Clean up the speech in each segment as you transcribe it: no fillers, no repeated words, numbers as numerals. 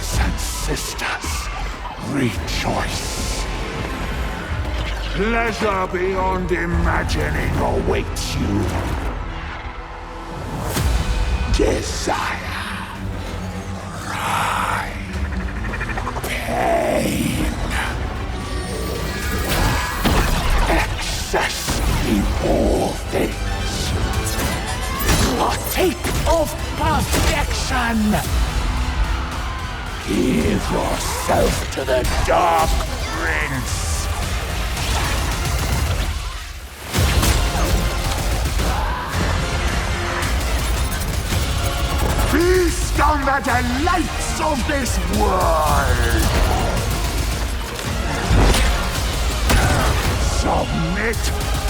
brothers and sisters, rejoice. Pleasure beyond imagining awaits you. Desire, pride, pain, excess in all things. Partake of perfection. Give yourself to the Dark Prince. Feast on the delights of this world! Submit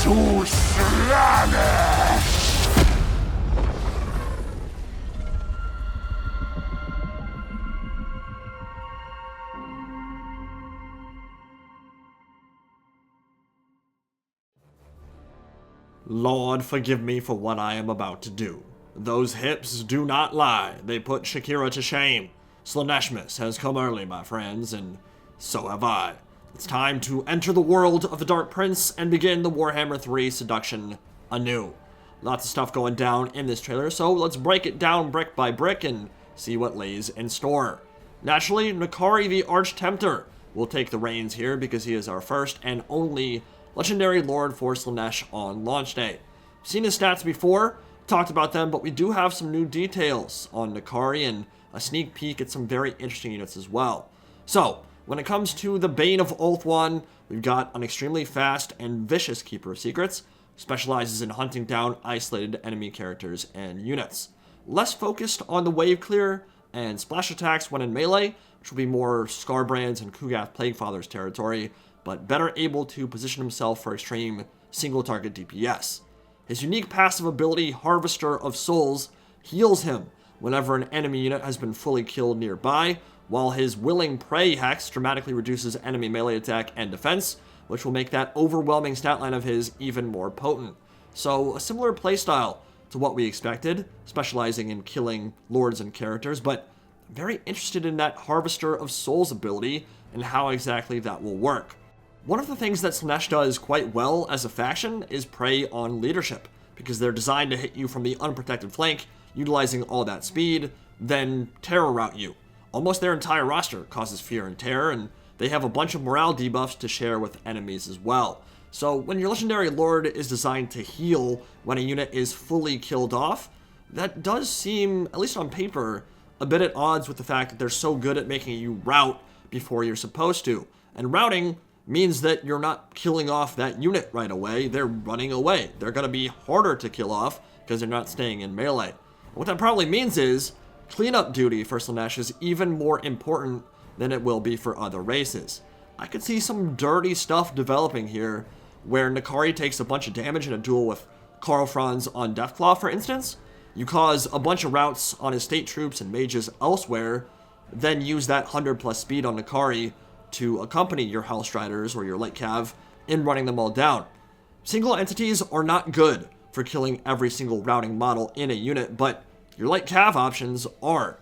to Slaanesh! Lord, forgive me for what I am about to do. Those hips do not lie. They put Shakira to shame. Slaaneshmas has come early, my friends, and so have I. It's time to enter the world of the Dark Prince and begin the Warhammer 3 seduction anew. Lots of stuff going down in this trailer, so let's break it down brick by brick and see what lays in store. Naturally, N'Kari the Arch-Tempter will take the reins here because he is our first and only legendary lord for Slaanesh on launch day. We've seen his stats before, talked about them, but we do have some new details on N'Kari and a sneak peek at some very interesting units as well. So, when it comes to the Bane of Ulthuan, we've got an extremely fast and vicious Keeper of Secrets, specializes in hunting down isolated enemy characters and units. Less focused on the wave clear and splash attacks when in melee, which will be more Scarbrands and Kugath Plaguefathers territory, but better able to position himself for extreme single target DPS. His unique passive ability, Harvester of Souls, heals him whenever an enemy unit has been fully killed nearby, while his Willing Prey Hex dramatically reduces enemy melee attack and defense, which will make that overwhelming stat line of his even more potent. So, a similar playstyle to what we expected, specializing in killing lords and characters, but very interested in that Harvester of Souls ability and how exactly that will work. One of the things that Slaanesh does quite well as a faction is prey on leadership, because they're designed to hit you from the unprotected flank, utilizing all that speed, then terror route you. Almost their entire roster causes fear and terror, and they have a bunch of morale debuffs to share with enemies as well. So when your legendary lord is designed to heal when a unit is fully killed off, that does seem, at least on paper, a bit at odds with the fact that they're so good at making you rout before you're supposed to. And routing means that you're not killing off that unit right away, they're running away. They're going to be harder to kill off because they're not staying in melee. What that probably means is cleanup duty for Slaanesh is even more important than it will be for other races. I could see some dirty stuff developing here, where N'Kari takes a bunch of damage in a duel with Karl Franz on Deathclaw, for instance. You cause a bunch of routes on his state troops and mages elsewhere, then use that 100 plus speed on N'Kari to accompany your House Riders or your Light Cav in running them all down. Single entities are not good for killing every single routing model in a unit, but your Light Cav options are.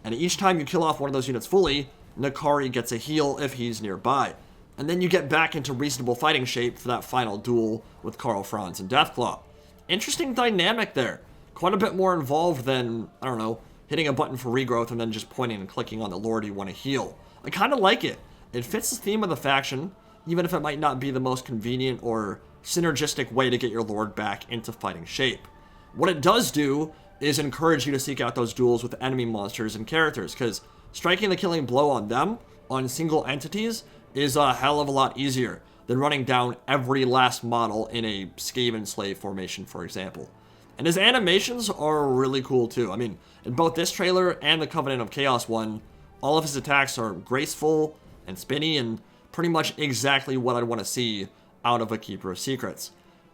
And each time you kill off one of those units fully, N'Kari gets a heal if he's nearby. And then you get back into reasonable fighting shape for that final duel with Karl Franz and Deathclaw. Interesting dynamic there. Quite a bit more involved than, I don't know, hitting a button for regrowth and then just pointing and clicking on the lord you want to heal. I kind of like it. It fits the theme of the faction, even if it might not be the most convenient or synergistic way to get your lord back into fighting shape. What it does do is encourage you to seek out those duels with enemy monsters and characters, because striking the killing blow on them, on single entities, is a hell of a lot easier than running down every last model in a Skaven Slave formation, for example. And his animations are really cool too. I mean, in both this trailer and the Covenant of Chaos one, all of his attacks are graceful and spinny and pretty much exactly what I'd want to see out of a Keeper of Secrets.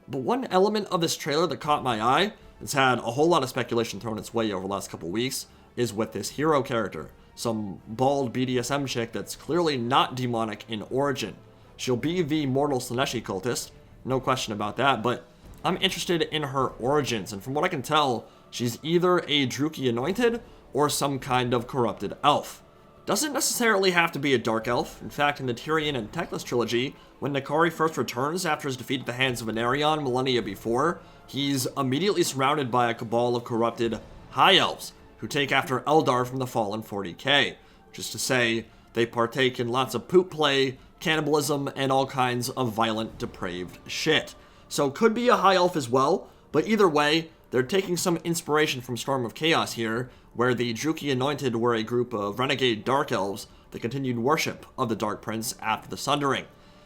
But one element of this trailer that caught my eye, it's had a whole lot of speculation thrown its way over the last couple weeks, is with this hero character. Some bald BDSM chick that's clearly not demonic in origin. She'll be the mortal Slaaneshi cultist, no question about that, but I'm interested in her origins, and from what I can tell, she's either a Druchii anointed or some kind of corrupted elf. doesn't necessarily have to be a Dark Elf. In fact, in the Tyrion and Teclis trilogy, when Nakari first returns after his defeat at the hands of Anarion millennia before, he's immediately surrounded by a cabal of corrupted High Elves, who take after Eldar from the fallen 40k, which is to say, they partake in lots of poop play, cannibalism, and all kinds of violent, depraved shit. So could be a High Elf as well, but either way, they're taking some inspiration from Storm of Chaos here, where the Druchii Anointed were a group of renegade Dark Elves that continued worship of the Dark Prince after the Sundering.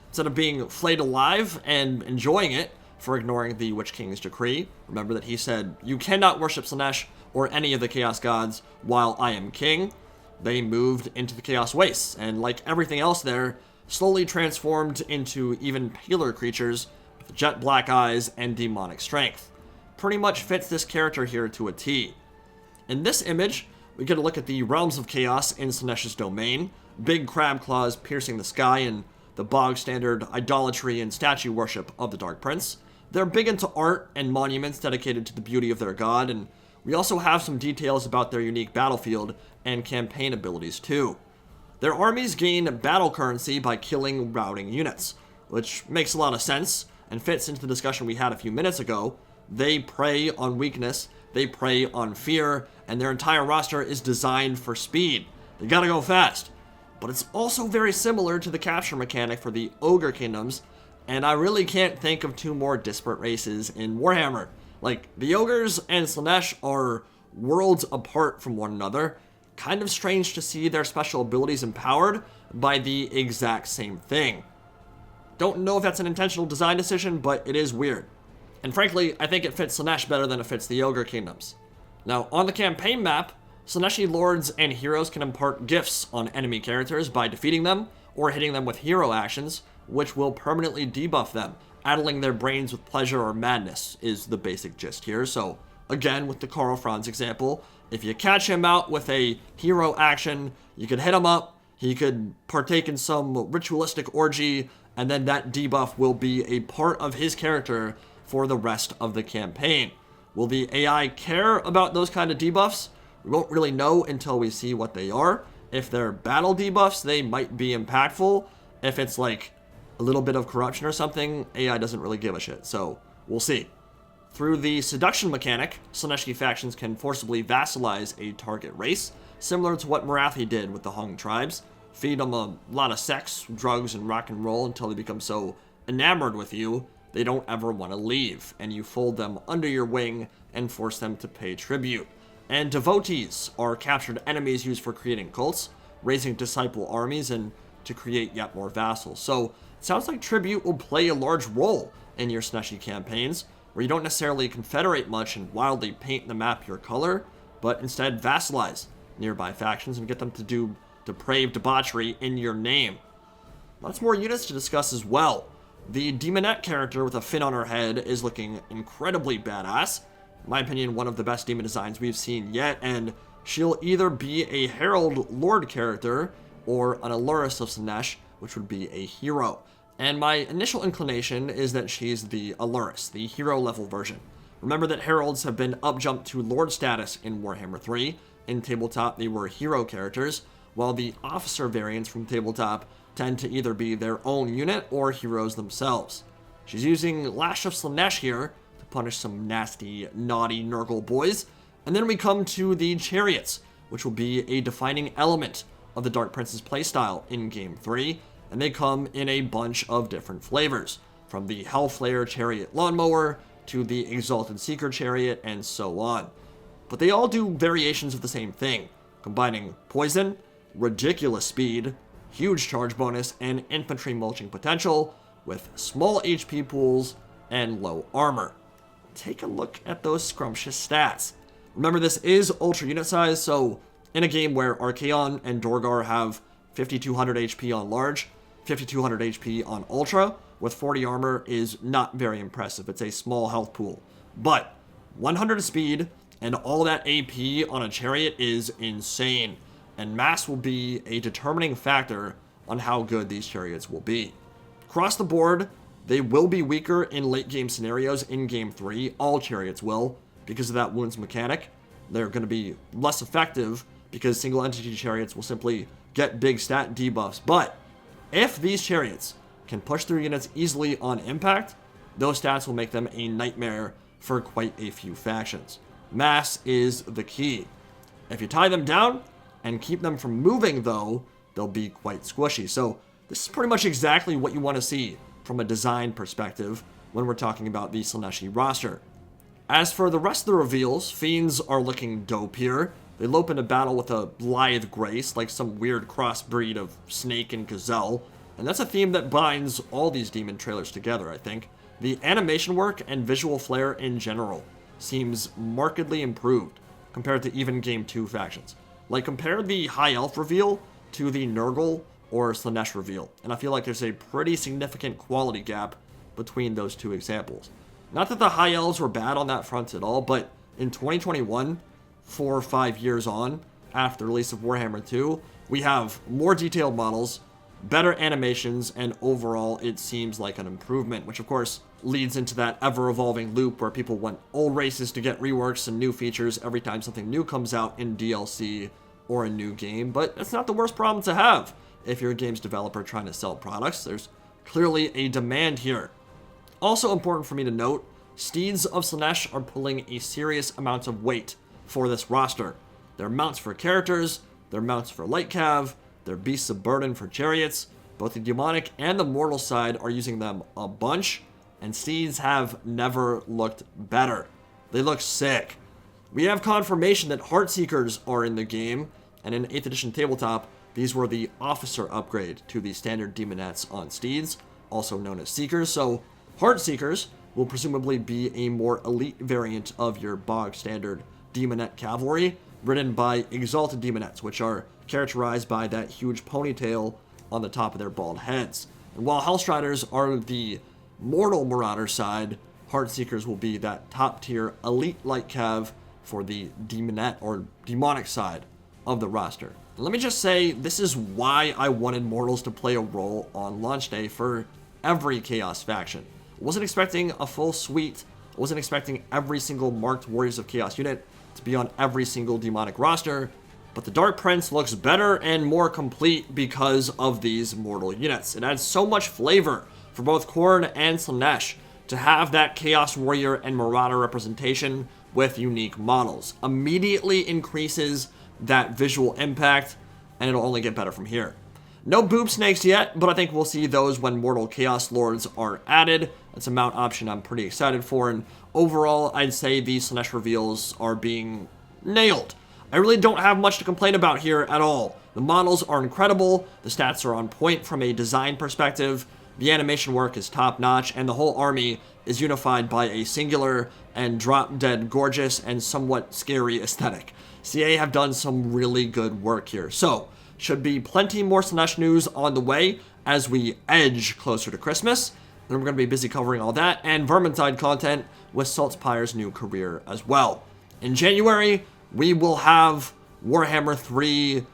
Instead of being flayed alive and enjoying it for ignoring the Witch King's decree, remember that he said, "You cannot worship Slaanesh or any of the Chaos Gods while I am king," they moved into the Chaos Wastes, and like everything else there, slowly transformed into even paler creatures with jet black eyes and demonic strength. Pretty much fits this character here to a T. In this image, we get a look at the Realms of Chaos in Slaanesh's domain, big crab claws piercing the sky, and the bog standard idolatry and statue worship of the Dark Prince. They're big into art and monuments dedicated to the beauty of their god, and we also have some details about their unique battlefield and campaign abilities too. Their armies gain battle currency by killing routing units, which makes a lot of sense and fits into the discussion we had a few minutes ago. They prey on weakness, they prey on fear, and their entire roster is designed for speed. They gotta go fast. But it's also very similar to the capture mechanic for the Ogre Kingdoms, and I really can't think of two more disparate races in Warhammer. Like, the Ogres and Slaanesh are worlds apart from one another. Kind of strange to see their special abilities empowered by the exact same thing. Don't know if that's an intentional design decision, but it is weird. And frankly, I think it fits Slaanesh better than it fits the Ogre Kingdoms. Now, on the campaign map, Slaaneshi lords and heroes can impart gifts on enemy characters by defeating them or hitting them with hero actions, which will permanently debuff them. Addling their brains with pleasure or madness is the basic gist here. So, again, with the Karl Franz example, if you catch him out with a hero action, you could hit him up, he could partake in some ritualistic orgy, and then that debuff will be a part of his character for the rest of the campaign. Will the AI care about those kind of debuffs? We won't really know until we see what they are. If they're battle debuffs, they might be impactful. If it's like a little bit of corruption or something, AI doesn't really give a shit, so we'll see. Through the seduction mechanic, Slaaneshi factions can forcibly vassalize a target race, similar to what Morathi did with the Hung tribes. Feed them a lot of sex, drugs, and rock and roll until they become so enamored with you, they don't ever want to leave, and you fold them under your wing and force them to pay tribute. And devotees are captured enemies used for creating cults, raising disciple armies, and to create yet more vassals. So it sounds like tribute will play a large role in your Slaaneshi campaigns, where you don't necessarily confederate much and wildly paint the map your color, but instead vassalize nearby factions and get them to do depraved debauchery in your name. Lots more units to discuss as well. The Demonette character with a fin on her head is looking incredibly badass. In my opinion, one of the best demon designs we've seen yet, and she'll either be a Herald Lord character or an Aluris of Slaanesh, which would be a hero. And my initial inclination is that she's the Aluris, the hero level version. Remember that Heralds have been upjumped to Lord status in Warhammer 3. In Tabletop, they were hero characters, while the officer variants from Tabletop tend to either be their own unit or heroes themselves. She's using Lash of Slaanesh here to punish some nasty, naughty Nurgle boys. And then we come to the Chariots, which will be a defining element of the Dark Prince's playstyle in Game 3, and they come in a bunch of different flavors, from the Hellflare Chariot Lawnmower to the Exalted Seeker Chariot, and so on. But they all do variations of the same thing, combining poison, ridiculous speed, huge charge bonus, and infantry mulching potential, with small HP pools and low armor. Take a look at those scrumptious stats. Remember, this is ultra unit size, so in a game where Archaon and Dorgar have 5200 HP on large, 5200 HP on ultra, with 40 armor is not very impressive. It's a small health pool. But 100 speed and all that AP on a chariot is insane, and mass will be a determining factor on how good these chariots will be. Across the board, they will be weaker in late game scenarios in Game 3. All chariots will, because of that wounds mechanic. They're going to be less effective because single entity chariots will simply get big stat debuffs. But if these chariots can push through units easily on impact, those stats will make them a nightmare for quite a few factions. Mass is the key. If you tie them down and keep them from moving, though, they'll be quite squishy. So this is pretty much exactly what you want to see from a design perspective when we're talking about the Slaaneshi roster. As for the rest of the reveals, Fiends are looking dope here. They lope into battle with a lithe grace, like some weird crossbreed of snake and gazelle, and that's a theme that binds all these demon trailers together, I think. The animation work and visual flair in general seems markedly improved compared to even Game 2 factions. Like, compare the High Elf reveal to the Nurgle or Slaanesh reveal, and I feel like there's a pretty significant quality gap between those two examples. Not that the High Elves were bad on that front at all, but in 2021, 4 or 5 years on, after the release of Warhammer 2, we have more detailed models, better animations, and overall it seems like an improvement, which of course leads into that ever-evolving loop where people want old races to get reworks and new features every time something new comes out in DLC or a new game, but it's not the worst problem to have if you're a games developer trying to sell products. There's clearly a demand here. Also important for me to note, Steeds of Slaanesh are pulling a serious amount of weight for this roster. They're mounts for characters, they're mounts for light cav, they're beasts of burden for chariots. Both the demonic and the mortal side are using them a bunch, and Steeds have never looked better. They look sick. We have confirmation that Heartseekers are in the game, and in 8th edition tabletop, these were the officer upgrade to the standard demonettes on Steeds, also known as Seekers. So Heartseekers will presumably be a more elite variant of your bog standard demonette cavalry, ridden by exalted demonettes, which are characterized by that huge ponytail on the top of their bald heads. And while Hellstriders are the mortal marauder side, Heartseekers will be that top tier elite light cav for the demonette or demonic side of the roster. And let me just say, this is why I wanted mortals to play a role on launch day for every Chaos faction. I wasn't expecting a full suite. I wasn't expecting every single marked Warriors of Chaos unit to be on every single demonic roster, but the Dark Prince looks better and more complete because of these mortal units. It adds so much flavor for both Khorne and Slaanesh to have that Chaos Warrior and Marauder representation with unique models. Immediately increases that visual impact, and it'll only get better from here. No boob snakes yet, but I think we'll see those when Mortal Chaos Lords are added. That's a mount option I'm pretty excited for, and overall, I'd say these Slaanesh reveals are being nailed. I really don't have much to complain about here at all. The models are incredible, the stats are on point from a design perspective, the animation work is top-notch, and the whole army is unified by a singular and drop-dead gorgeous and somewhat scary aesthetic. CA have done some really good work here. So, should be plenty more Slaanesh news on the way as we edge closer to Christmas. And we're going to be busy covering all that and Vermintide content with Saltspire's new career as well. In January, we will have Warhammer 3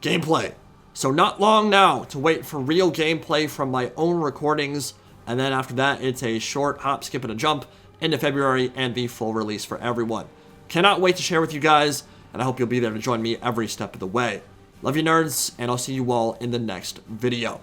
gameplay. So not long now to wait for real gameplay from my own recordings. And then after that, it's a short hop, skip, and a jump into February and the full release for everyone. Cannot wait to share with you guys, and I hope you'll be there to join me every step of the way. Love you nerds, and I'll see you all in the next video.